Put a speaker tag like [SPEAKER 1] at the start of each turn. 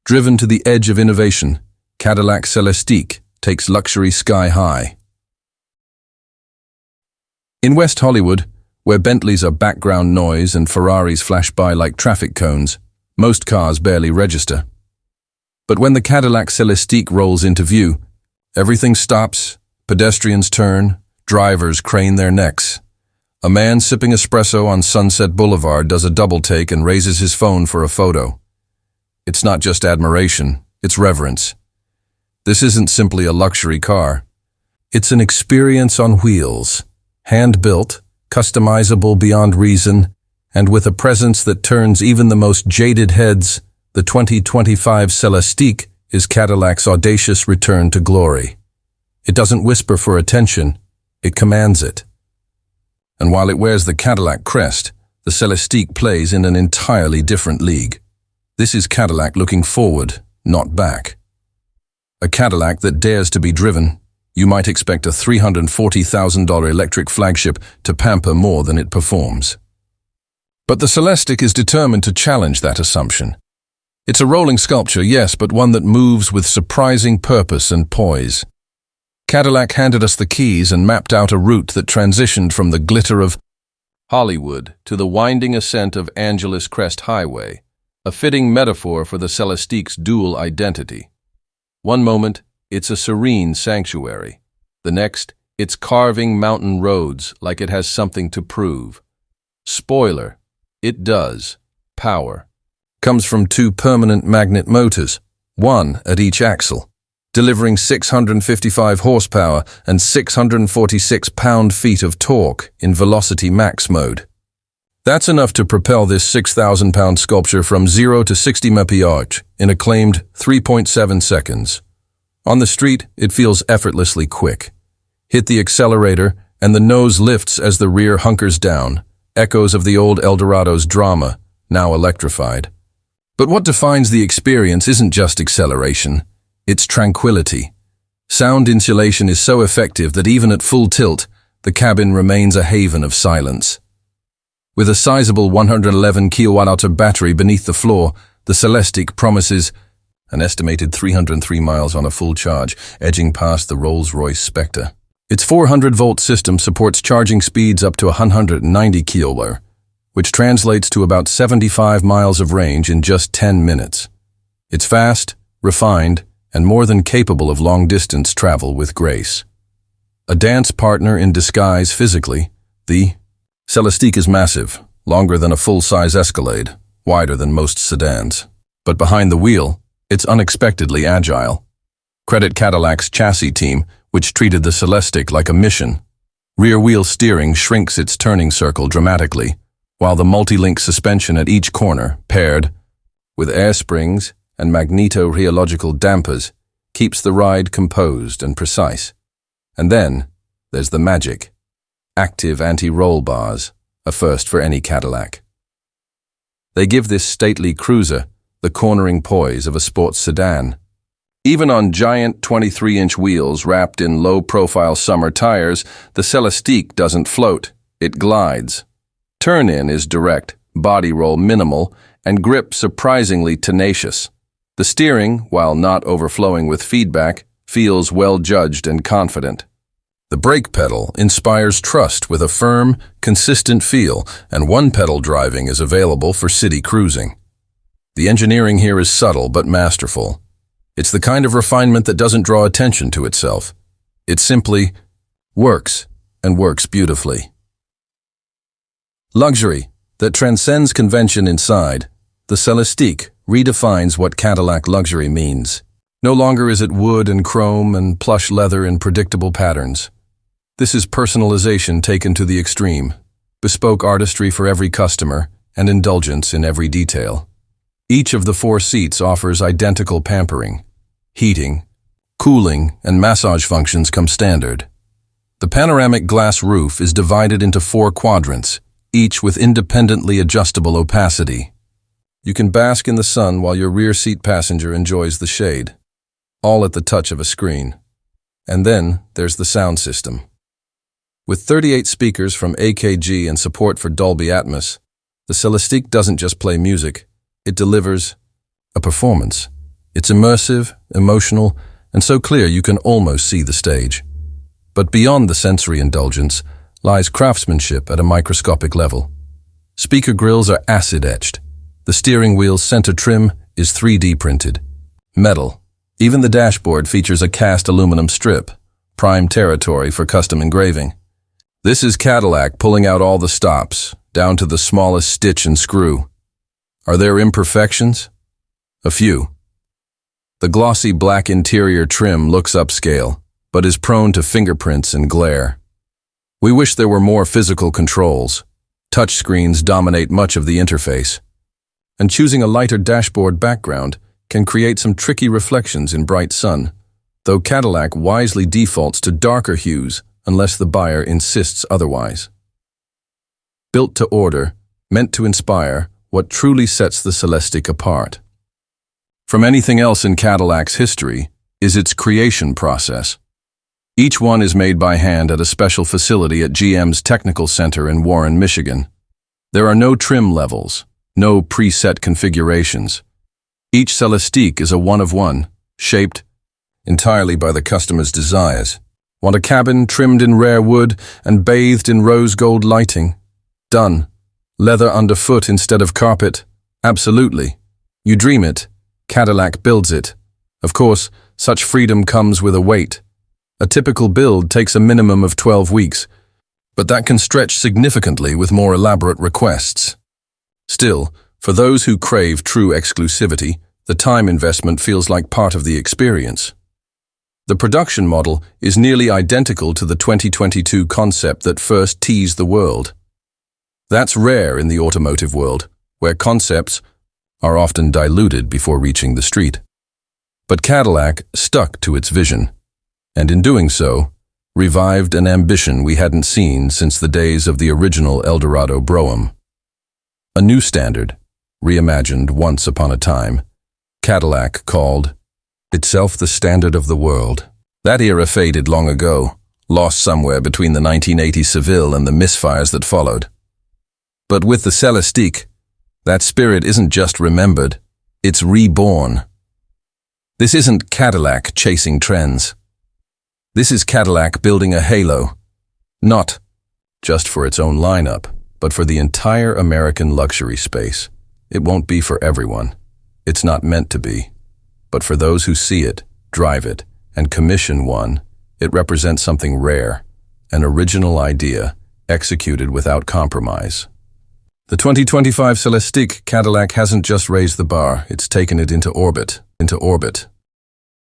[SPEAKER 1] Driven to the edge of innovation, Cadillac Celestiq takes luxury sky high. In West Hollywood, where Bentleys are background noise and Ferraris flash by like traffic cones, most cars barely register. But when the Cadillac Celestiq rolls into view, everything stops, pedestrians turn, drivers crane their necks. A man sipping espresso on Sunset Boulevard does a double take and raises his phone for a photo. It's not just admiration, it's reverence. This isn't simply a luxury car. It's an experience on wheels, hand-built, customizable beyond reason, and with a presence that turns even the most jaded heads. The 2025 Celestiq is Cadillac's audacious return to glory. It doesn't whisper for attention, it commands it. And while it wears the Cadillac crest, the Celestiq plays in an entirely different league. This is Cadillac looking forward, not back. A Cadillac that dares to be driven. You might expect a $340,000 electric flagship to pamper more than it performs. But the Celestiq is determined to challenge that assumption. It's a rolling sculpture, yes, but one that moves with surprising purpose and poise. Cadillac handed us the keys and mapped out a route that transitioned from the glitter of Hollywood to the winding ascent of Angeles Crest Highway, a fitting metaphor for the Celestiq's dual identity. One moment, it's a serene sanctuary. The next, it's carving mountain roads like it has something to prove. Spoiler, it does. Power comes from two permanent magnet motors, one at each axle, delivering 655 horsepower and 646 pound-feet of torque in Velocity Max mode. That's enough to propel this 6,000-pound sculpture from 0 to 60 mph in a claimed 3.7 seconds. On the street, it feels effortlessly quick. Hit the accelerator, and the nose lifts as the rear hunkers down, echoes of the old Eldorado's drama, now electrified. But what defines the experience isn't just acceleration, it's tranquility. Sound insulation is so effective that even at full tilt, the cabin remains a haven of silence. With a sizable 111 kWh battery beneath the floor, the Celestiq promises an estimated 303 miles on a full charge, edging past the Rolls-Royce Spectre. Its 400-volt system supports charging speeds up to 190 kWh, which translates to about 75 miles of range in just 10 minutes. It's fast, refined, and more than capable of long-distance travel with grace. A dance partner in disguise physically, the Celestiq is massive, longer than a full-size Escalade, wider than most sedans. But behind the wheel, it's unexpectedly agile. Credit Cadillac's chassis team, which treated the Celestiq like a mission. Rear-wheel steering shrinks its turning circle dramatically, while the multi-link suspension at each corner, paired with air springs and magneto-rheological dampers, keeps the ride composed and precise. And then, there's the magic. Active anti-roll bars, a first for any Cadillac. They give this stately cruiser the cornering poise of a sports sedan. Even on giant 23-inch wheels wrapped in low-profile summer tires, the Celestiq doesn't float, it glides. Turn-in is direct, body roll minimal, and grip surprisingly tenacious. The steering, while not overflowing with feedback, feels well-judged and confident. The brake pedal inspires trust with a firm, consistent feel, and one-pedal driving is available for city cruising. The engineering here is subtle but masterful. It's the kind of refinement that doesn't draw attention to itself. It simply works, and works beautifully. Luxury that transcends convention inside, the Celestiq redefines what Cadillac luxury means. No longer is it wood and chrome and plush leather in predictable patterns. This is personalization taken to the extreme, bespoke artistry for every customer, and indulgence in every detail. Each of the 4 seats offers identical pampering. Heating, cooling, and massage functions come standard. The panoramic glass roof is divided into 4 quadrants, each with independently adjustable opacity. You can bask in the sun while your rear seat passenger enjoys the shade, all at the touch of a screen. And then there's the sound system. With 38 speakers from AKG and support for Dolby Atmos, the Celestiq doesn't just play music, it delivers a performance. It's immersive, emotional, and so clear you can almost see the stage. But beyond the sensory indulgence lies craftsmanship at a microscopic level. Speaker grills are acid-etched. The steering wheel's center trim is 3D printed. Metal. Even the dashboard features a cast aluminum strip, prime territory for custom engraving. This is Cadillac pulling out all the stops, down to the smallest stitch and screw. Are there imperfections? A few. The glossy black interior trim looks upscale, but is prone to fingerprints and glare. We wish there were more physical controls. Touchscreens dominate much of the interface, and choosing a lighter dashboard background can create some tricky reflections in bright sun, though Cadillac wisely defaults to darker hues unless the buyer insists otherwise. Built to order, meant to inspire, what truly sets the Celestiq apart from anything else in Cadillac's history is its creation process. Each one is made by hand at a special facility at GM's Technical Center in Warren, Michigan. There are no trim levels, no preset configurations. Each Celestiq is a one-of-one, shaped entirely by the customer's desires. Want a cabin trimmed in rare wood and bathed in rose gold lighting? Done. Leather underfoot instead of carpet? Absolutely. You dream it. Cadillac builds it. Of course, such freedom comes with a wait. A typical build takes a minimum of 12 weeks, but that can stretch significantly with more elaborate requests. Still, for those who crave true exclusivity, the time investment feels like part of the experience. The production model is nearly identical to the 2022 concept that first teased the world. That's rare in the automotive world, where concepts are often diluted before reaching the street. But Cadillac stuck to its vision, and in doing so, revived an ambition we hadn't seen since the days of the original Eldorado Brougham. A new standard, reimagined once upon a time, Cadillac called itself the standard of the world. That era faded long ago, lost somewhere between the 1980 Seville and the misfires that followed. But with the Celestiq, that spirit isn't just remembered, it's reborn. This isn't Cadillac chasing trends. This is Cadillac building a halo, not just for its own lineup, but for the entire American luxury space. It won't be for everyone. It's not meant to be. But for those who see it, drive it, and commission one, it represents something rare, an original idea, executed without compromise. The 2025 Celestiq Cadillac hasn't just raised the bar, it's taken it into orbit.